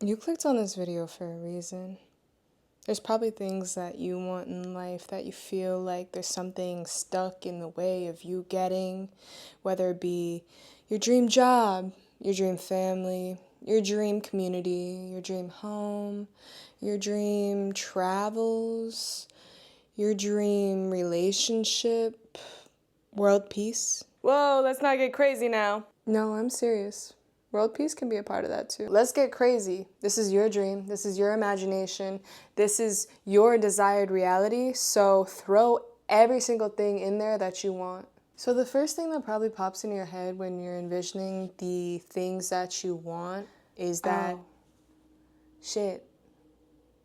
You clicked on this video for a reason. There's probably things that you want in life that you feel like there's something stuck in the way of you getting, whether it be your dream job, your dream family, your dream community, your dream home, your dream travels, your dream relationship, world peace. Whoa, let's not get crazy now. No, I'm serious. World peace can be a part of that too. Let's get crazy. This is your dream. This is your imagination. This is your desired reality. So throw every single thing in there that you want. So the first thing that probably pops in your head when you're envisioning the things that you want is that, shit,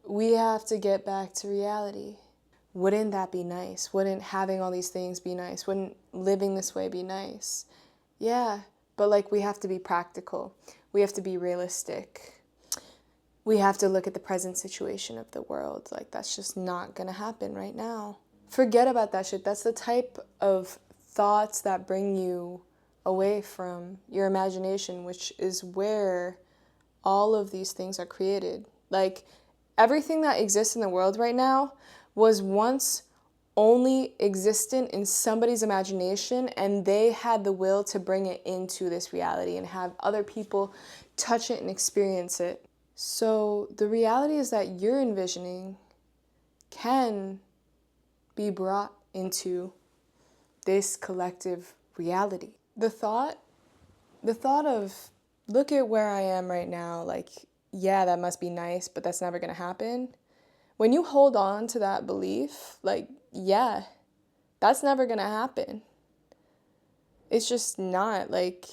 we have to get back to reality. Wouldn't that be nice? Wouldn't having all these things be nice? Wouldn't living this way be nice? Yeah, but like we have to be practical. We have to be realistic. We have to look at the present situation of the world. Like that's just not gonna happen right now. Forget about that shit. That's the type of thoughts that bring you away from your imagination, which is where all of these things are created. Like everything that exists in the world right now was once only existent in somebody's imagination, and they had the will to bring it into this reality and have other people touch it and experience it. So the reality is that you're envisioning can be brought into this collective reality. The thought of, look at where I am right now, like, yeah, that must be nice, but that's never gonna happen. When you hold on to that belief, like, yeah, that's never gonna happen. It's just not. Like,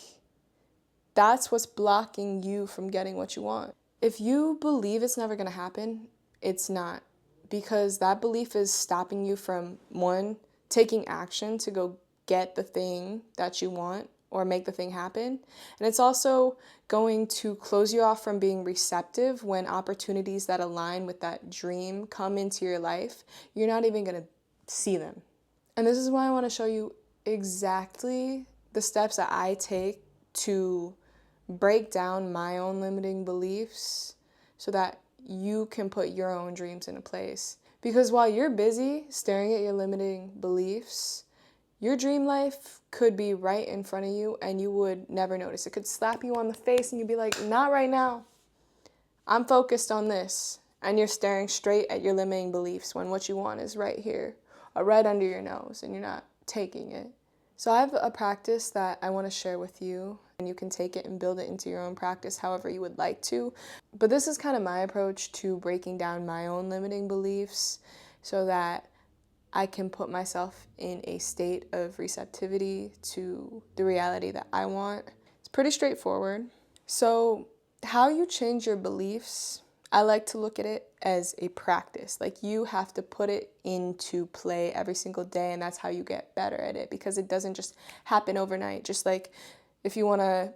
that's what's blocking you from getting what you want. If you believe it's never gonna happen, it's not. Because that belief is stopping you from, one, taking action to go get the thing that you want or make the thing happen. And it's also going to close you off from being receptive when opportunities that align with that dream come into your life. You're not even gonna see them. And this is why I want to show you exactly the steps that I take to break down my own limiting beliefs so that you can put your own dreams into place. Because while you're busy staring at your limiting beliefs, your dream life could be right in front of you and you would never notice. It could slap you on the face and you'd be like, not right now. I'm focused on this. And you're staring straight at your limiting beliefs when what you want is right here, or right under your nose, and you're not taking it. So I have a practice that I want to share with you, and you can take it and build it into your own practice however you would like to. But this is kind of my approach to breaking down my own limiting beliefs so that I can put myself in a state of receptivity to the reality that I want. It's pretty straightforward. So how you change your beliefs, I like to look at it as a practice. Like you have to put it into play every single day, and that's how you get better at it, because it doesn't just happen overnight. Just like if you want to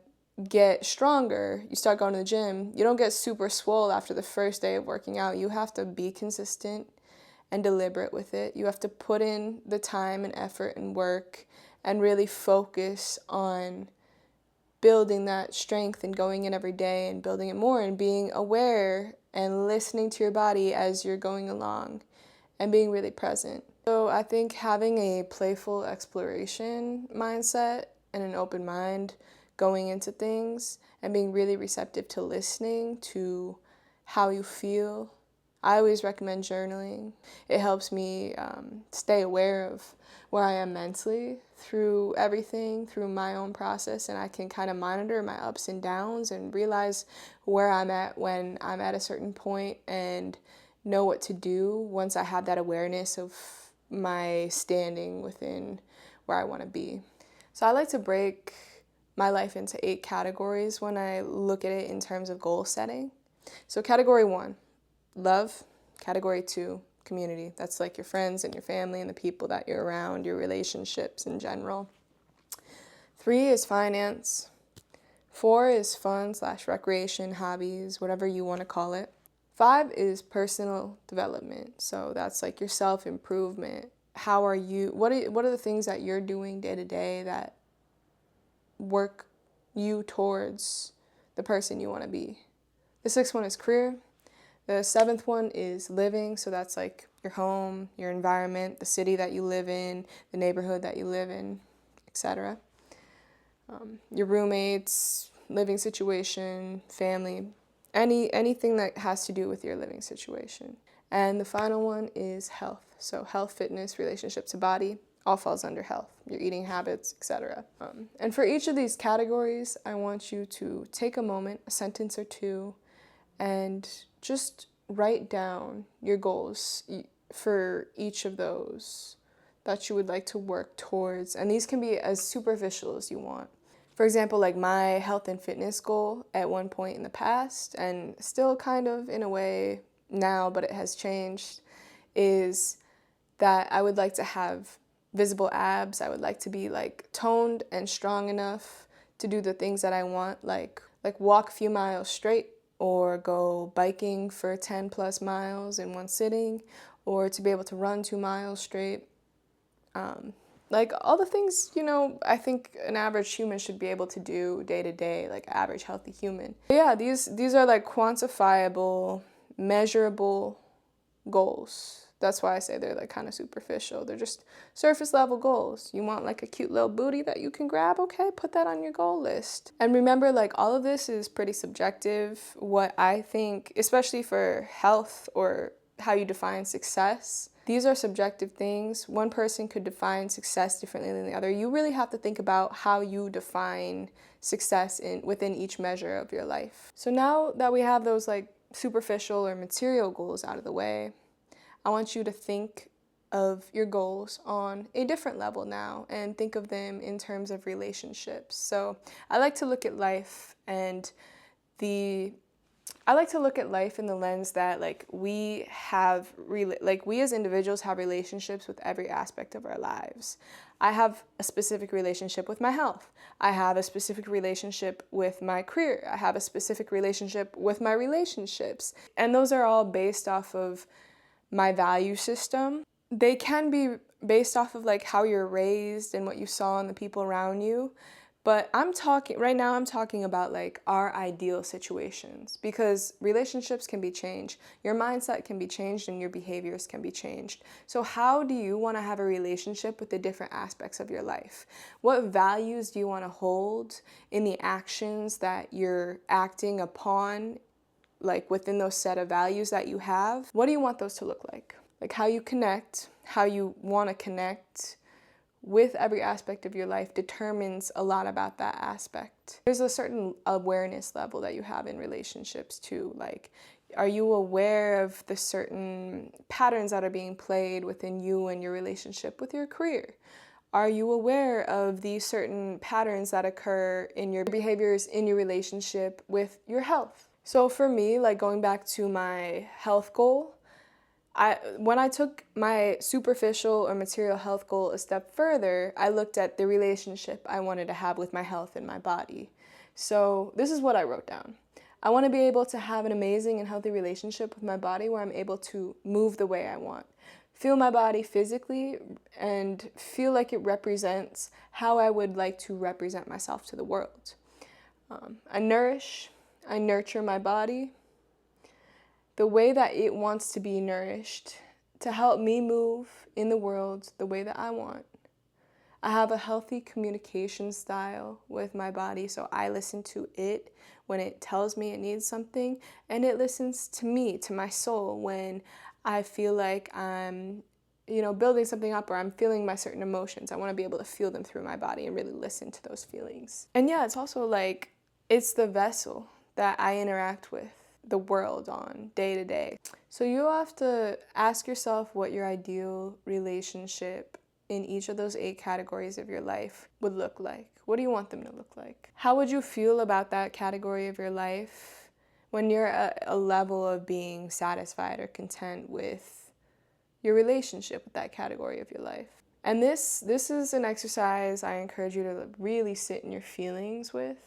get stronger, you start going to the gym, you don't get super swole after the first day of working out. You have to be consistent and deliberate with it. You have to put in the time and effort and work and really focus on building that strength and going in every day and building it more and being aware and listening to your body as you're going along and being really present. So I think having a playful exploration mindset and an open mind going into things and being really receptive to listening to how you feel. I always recommend journaling. It helps me stay aware of where I am mentally through everything, through my own process, and I can kind of monitor my ups and downs and realize where I'm at when I'm at a certain point and know what to do once I have that awareness of my standing within where I want to be. So I like to break my life into 8 categories when I look at it in terms of goal setting. So category 1, love. Category 2, community. That's like your friends and your family and the people that you're around, your relationships in general. 3 is finance. 4 is fun/recreation, hobbies, whatever you want to call it. 5 is personal development. So that's like your self-improvement. How are you, what are the things that you're doing day to day that work you towards the person you want to be? The sixth one is career. The seventh one is living. So that's like your home, your environment, the city that you live in, the neighborhood that you live in, etc. Your roommates, living situation, family, anything that has to do with your living situation. And the final one is health. So health, fitness, relationship to body, all falls under health, your eating habits, etc. And for each of these categories, I want you to take a moment, a sentence or two, and just write down your goals for each of those that you would like to work towards. And these can be as superficial as you want. For example, like my health and fitness goal at one point in the past, and still kind of in a way now, but it has changed, is that I would like to have visible abs. I would like to be like toned and strong enough to do the things that I want, like walk a few miles straight, or go biking for 10 plus miles in one sitting, or to be able to run 2 miles straight. Like all the things, I think an average human should be able to do day to day, like average healthy human. But yeah, these are like quantifiable, measurable goals. That's why I say they're like kind of superficial. They're just surface level goals. You want like a cute little booty that you can grab? Okay, put that on your goal list. And remember, like all of this is pretty subjective. What I think, especially for health or how you define success, these are subjective things. One person could define success differently than the other. You really have to think about how you define success within each measure of your life. So now that we have those like superficial or material goals out of the way, I want you to think of your goals on a different level now and think of them in terms of relationships. So I like to look at life in the lens that like we as individuals have relationships with every aspect of our lives. I have a specific relationship with my health. I have a specific relationship with my career. I have a specific relationship with my relationships. And those are all based off of my value system. They can be based off of like how you're raised and what you saw in the people around you. But I'm talking about like our ideal situations, because relationships can be changed. Your mindset can be changed and your behaviors can be changed. So how do you want to have a relationship with the different aspects of your life? What values do you want to hold in the actions that you're acting upon, like within those set of values that you have? What do you want those to look like? Like how you connect, how you want to connect with every aspect of your life determines a lot about that aspect. There's a certain awareness level that you have in relationships too. Like, are you aware of the certain patterns that are being played within you and your relationship with your career? Are you aware of the certain patterns that occur in your behaviors in your relationship with your health? So for me, like going back to my health goal, when I took my superficial or material health goal a step further, I looked at the relationship I wanted to have with my health and my body. So this is what I wrote down. I want to be able to have an amazing and healthy relationship with my body where I'm able to move the way I want, feel my body physically, and feel like it represents how I would like to represent myself to the world. I nurture my body the way that it wants to be nourished to help me move in the world the way that I want. I have a healthy communication style with my body, so I listen to it when it tells me it needs something, and it listens to me, to my soul, when I feel like I'm, building something up or I'm feeling my certain emotions. I want to be able to feel them through my body and really listen to those feelings. And yeah, it's also like, it's the vessel that I interact with the world on day to day. So you have to ask yourself what your ideal relationship in each of those 8 categories of your life would look like. What do you want them to look like? How would you feel about that category of your life when you're at a level of being satisfied or content with your relationship with that category of your life? And this is an exercise I encourage you to really sit in your feelings with.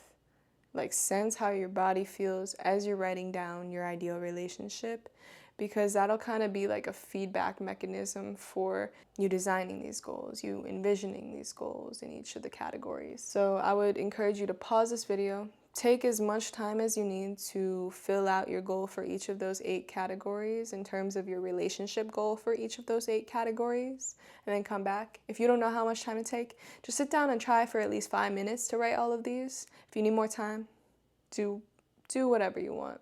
Like, sense how your body feels as you're writing down your ideal relationship, because that'll kind of be like a feedback mechanism for you designing these goals, you envisioning these goals in each of the categories. So I would encourage you to pause this video, take as much time as you need to fill out your goal for each of those 8 categories in terms of your relationship goal for each of those 8 categories, and then come back. If you don't know how much time to take, just sit down and try for at least 5 minutes to write all of these. If you need more time, do whatever you want.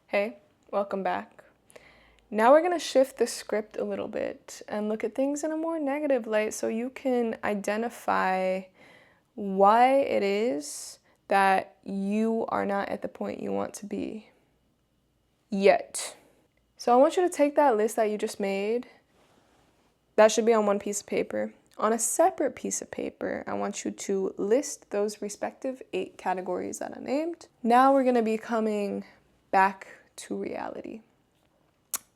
Hey, welcome back. Now we're going to shift the script a little bit and look at things in a more negative light so you can identify why it is that you are not at the point you want to be yet. So I want you to take that list that you just made. That should be on one piece of paper. On a separate piece of paper, I want you to list those respective 8 categories that I named. Now we're going to be coming back to reality.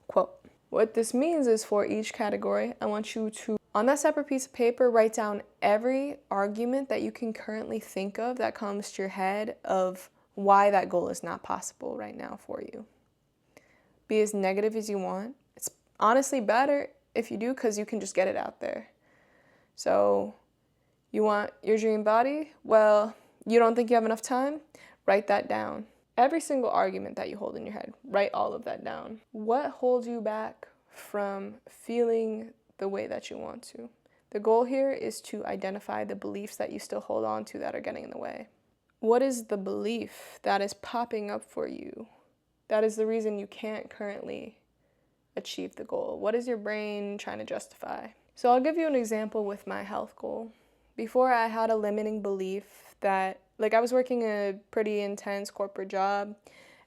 Quote. What this means is for each category, I want you to, on that separate piece of paper, write down every argument that you can currently think of that comes to your head of why that goal is not possible right now for you. Be as negative as you want. It's honestly better if you do, because you can just get it out there. So you want your dream body? Well, you don't think you have enough time? Write that down. Every single argument that you hold in your head, write all of that down. What holds you back from feeling the way that you want to? The goal here is to identify the beliefs that you still hold on to that are getting in the way. What is the belief that is popping up for you? That is the reason you can't currently achieve the goal. What is your brain trying to justify? So I'll give you an example with my health goal. Before, I had a limiting belief that, I was working a pretty intense corporate job,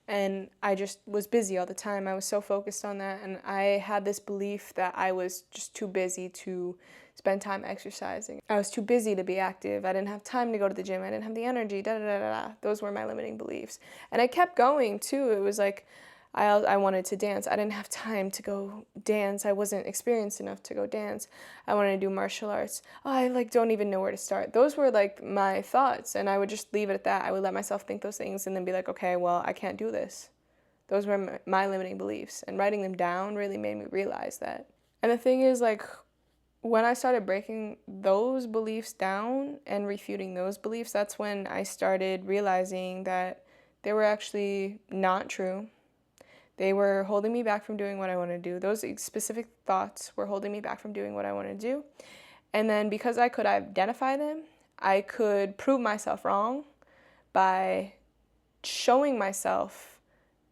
and I just was busy all the time. I was so focused on that, and I had this belief that I was just too busy to spend time exercising. I was too busy to be active. I didn't have time to go to the gym. I didn't have the energy, Those were my limiting beliefs. And I kept going, too. It was like, I wanted to dance. I didn't have time to go dance. I wasn't experienced enough to go dance. I wanted to do martial arts. Oh, I don't even know where to start. Those were my thoughts, and I would just leave it at that. I would let myself think those things and then be like, okay, well, I can't do this. Those were my limiting beliefs, and writing them down really made me realize that. And the thing is, when I started breaking those beliefs down and refuting those beliefs, that's when I started realizing that they were actually not true. They were holding me back from doing what I want to do. Those specific thoughts were holding me back from doing what I want to do. And then because I could identify them, I could prove myself wrong by showing myself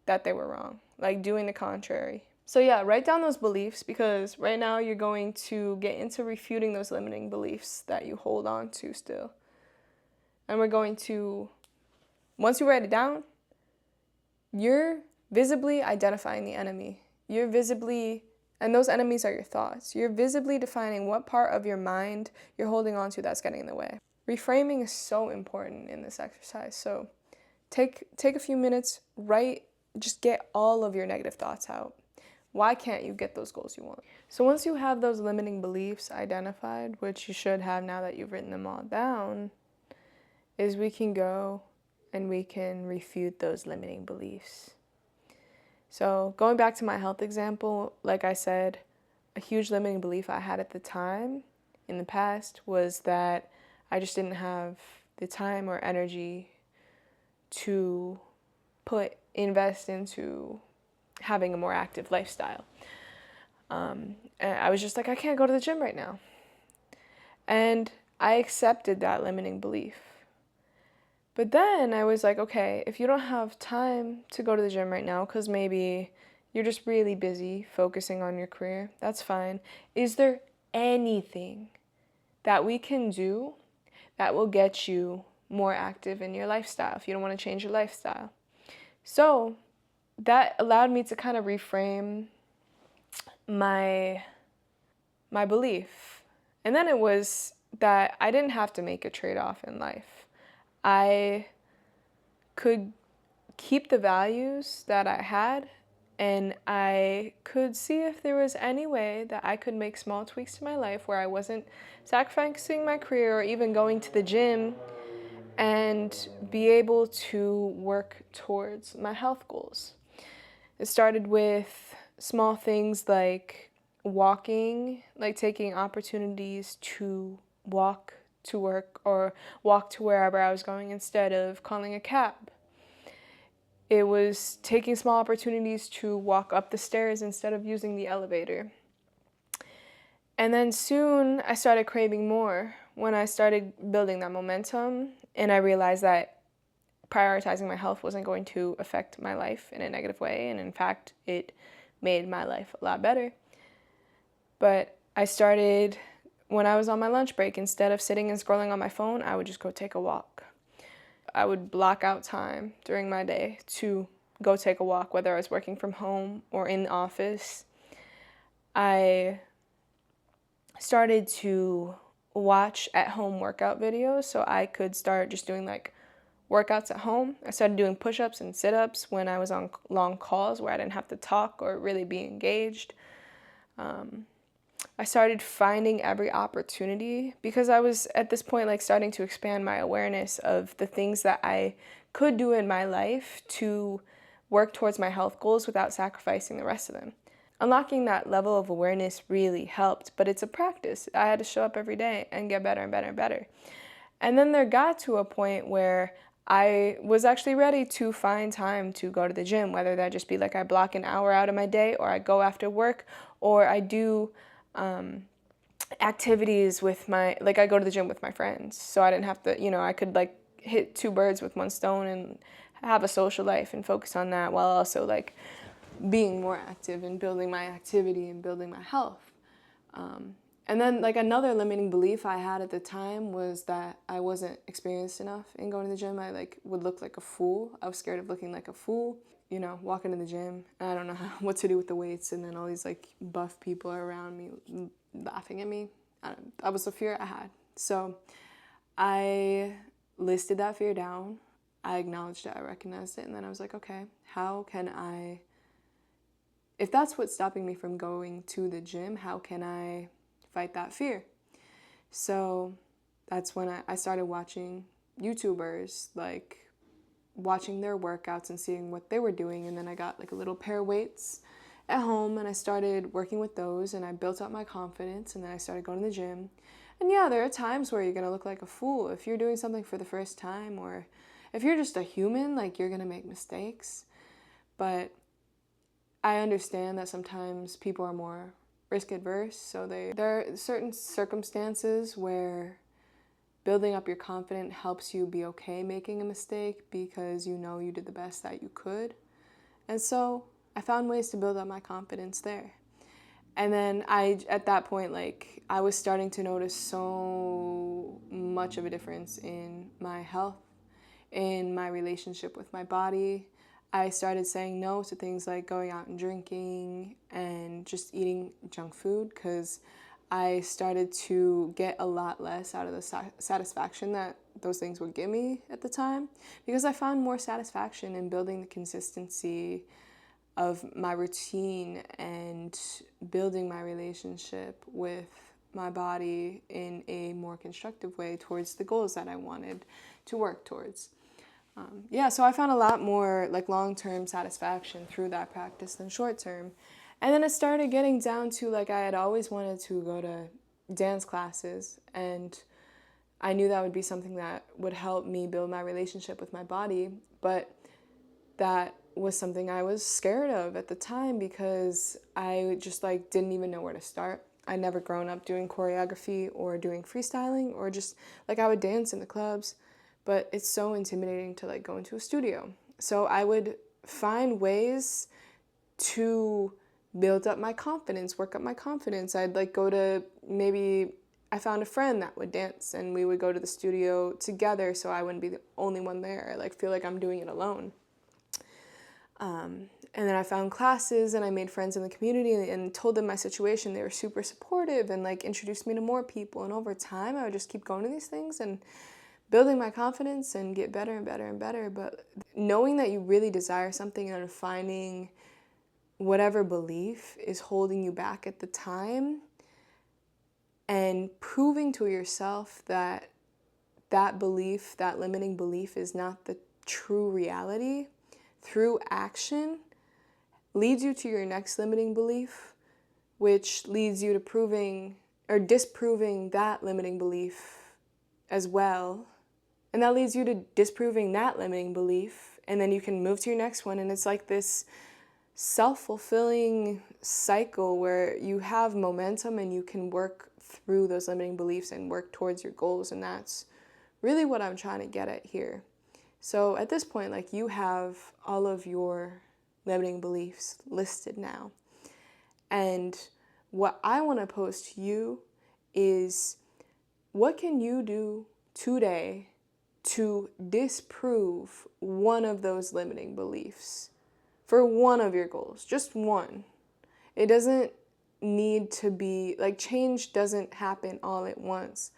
that they were wrong, doing the contrary. So yeah, write down those beliefs, because right now you're going to get into refuting those limiting beliefs that you hold on to still. And we're going to, once you write it down, you're visibly identifying the enemy. And those enemies are your thoughts. You're visibly defining what part of your mind you're holding on to that's getting in the way. Reframing is so important in this exercise. So take a few minutes, just get all of your negative thoughts out. Why can't you get those goals you want? So once you have those limiting beliefs identified, which you should have now that you've written them all down, is we can go and we can refute those limiting beliefs. So going back to my health example, like I said, a huge limiting belief I had at the time in the past was that I just didn't have the time or energy to invest into having a more active lifestyle. And I was just like, I can't go to the gym right now. And I accepted that limiting belief. But then I was like, okay, if you don't have time to go to the gym right now, because maybe you're just really busy focusing on your career, that's fine. Is there anything that we can do that will get you more active in your lifestyle if you don't want to change your lifestyle? So that allowed me to kind of reframe my belief. And then it was that I didn't have to make a trade-off in life. I could keep the values that I had, and I could see if there was any way that I could make small tweaks to my life where I wasn't sacrificing my career or even going to the gym, and be able to work towards my health goals. It started with small things like walking, taking opportunities to walk to work or walk to wherever I was going instead of calling a cab. It was taking small opportunities to walk up the stairs instead of using the elevator. And then soon I started craving more when I started building that momentum, and I realized that prioritizing my health wasn't going to affect my life in a negative way, and in fact, it made my life a lot better. But I started, when I was on my lunch break, instead of sitting and scrolling on my phone, I would just go take a walk. I would block out time during my day to go take a walk, whether I was working from home or in the office. I started to watch at-home workout videos so I could start just doing like workouts at home. I started doing push-ups and sit-ups when I was on long calls where I didn't have to talk or really be engaged. I started finding every opportunity because I was at this point like starting to expand my awareness of the things that I could do in my life to work towards my health goals without sacrificing the rest of them. Unlocking that level of awareness really helped, but it's a practice. I had to show up every day and get better and better and better. And then there got to a point where I was actually ready to find time to go to the gym, whether that just be like I block an hour out of my day, or I go after work, or I do activities with like I go to the gym with my friends. So I didn't have to, I could like hit two birds with one stone and have a social life and focus on that while also like being more active and building my activity and building my health. And then like another limiting belief I had at the time was that I wasn't experienced enough in going to the gym. I like would look like a fool. I was scared of looking like a fool, walking to the gym. And I don't know what to do with the weights. And then all these like buff people are around me laughing at me. That was the fear I had. So I listed that fear down. I acknowledged it, I recognized it. And then I was like, okay, how can I, if that's what's stopping me from going to the gym, how can I fight that fear? So that's when I started watching YouTubers, like watching their workouts and seeing what they were doing. And then I got like a little pair of weights at home and I started working with those and I built up my confidence and then I started going to the gym. And yeah, there are times where you're going to look like a fool if you're doing something for the first time, or if you're just a human, like you're going to make mistakes. But I understand that sometimes people are more risk adverse, so there are certain circumstances where building up your confidence helps you be okay making a mistake because you know you did the best that you could. And so I found ways to build up my confidence there. And then at that point, like I was starting to notice so much of a difference in my health, in my relationship with my body. I started saying no to things like going out and drinking and just eating junk food because I started to get a lot less out of the satisfaction that those things would give me at the time, because I found more satisfaction in building the consistency of my routine and building my relationship with my body in a more constructive way towards the goals that I wanted to work towards. So I found a lot more like long-term satisfaction through that practice than short-term. And then it started getting down to like I had always wanted to go to dance classes, and I knew that would be something that would help me build my relationship with my body, but that was something I was scared of at the time because I just like didn't even know where to start. I'd never grown up doing choreography or doing freestyling, or just like I would dance in the clubs, but it's so intimidating to like go into a studio. So I would find ways to build up my confidence, work up my confidence. I'd like go to, maybe I found a friend that would dance and we would go to the studio together so I wouldn't be the only one there. I like feel like I'm doing it alone. And then I found classes and I made friends in the community and told them my situation. They were super supportive and like introduced me to more people. And over time, I would just keep going to these things and building my confidence and get better and better and better. But knowing that you really desire something and finding whatever belief is holding you back at the time and proving to yourself that that belief, that limiting belief, is not the true reality through action leads you to your next limiting belief, which leads you to proving or disproving that limiting belief as well. And that leads you to disproving that limiting belief and then you can move to your next one, and it's like this self-fulfilling cycle where you have momentum and you can work through those limiting beliefs and work towards your goals. And that's really what I'm trying to get at here. So at this point, like, you have all of your limiting beliefs listed now. And what I want to pose to you is, what can you do today to disprove one of those limiting beliefs for one of your goals? Just one. It doesn't need to be, like, change doesn't happen all at once.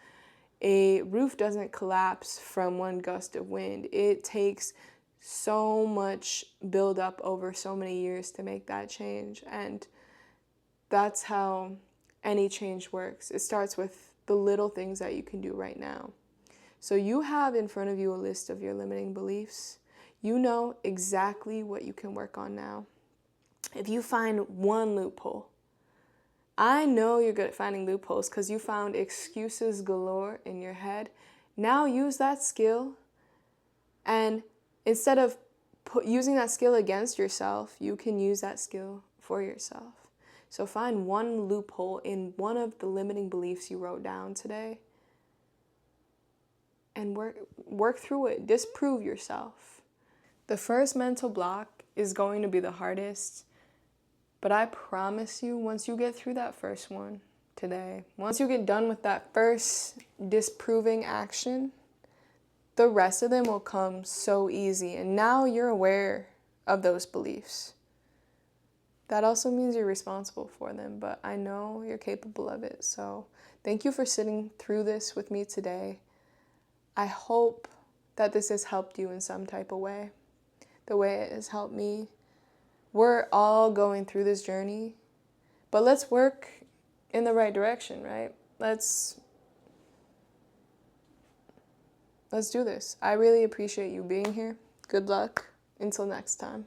A roof doesn't collapse from one gust of wind. It takes so much buildup over so many years to make that change. And that's how any change works. It starts with the little things that you can do right now. So you have in front of you a list of your limiting beliefs. You know exactly what you can work on now. If you find one loophole, I know you're good at finding loopholes because you found excuses galore in your head. Now use that skill, and instead of using that skill against yourself, you can use that skill for yourself. So find one loophole in one of the limiting beliefs you wrote down today and work through it. Disprove yourself. The first mental block is going to be the hardest. But I promise you, once you get through that first one today, once you get done with that first disproving action, the rest of them will come so easy. And now you're aware of those beliefs. That also means you're responsible for them, but I know you're capable of it. So thank you for sitting through this with me today. I hope that this has helped you in some type of way, the way it has helped me. We're all going through this journey, but let's work in the right direction, right? Let's do this. I really appreciate you being here. Good luck. Until next time.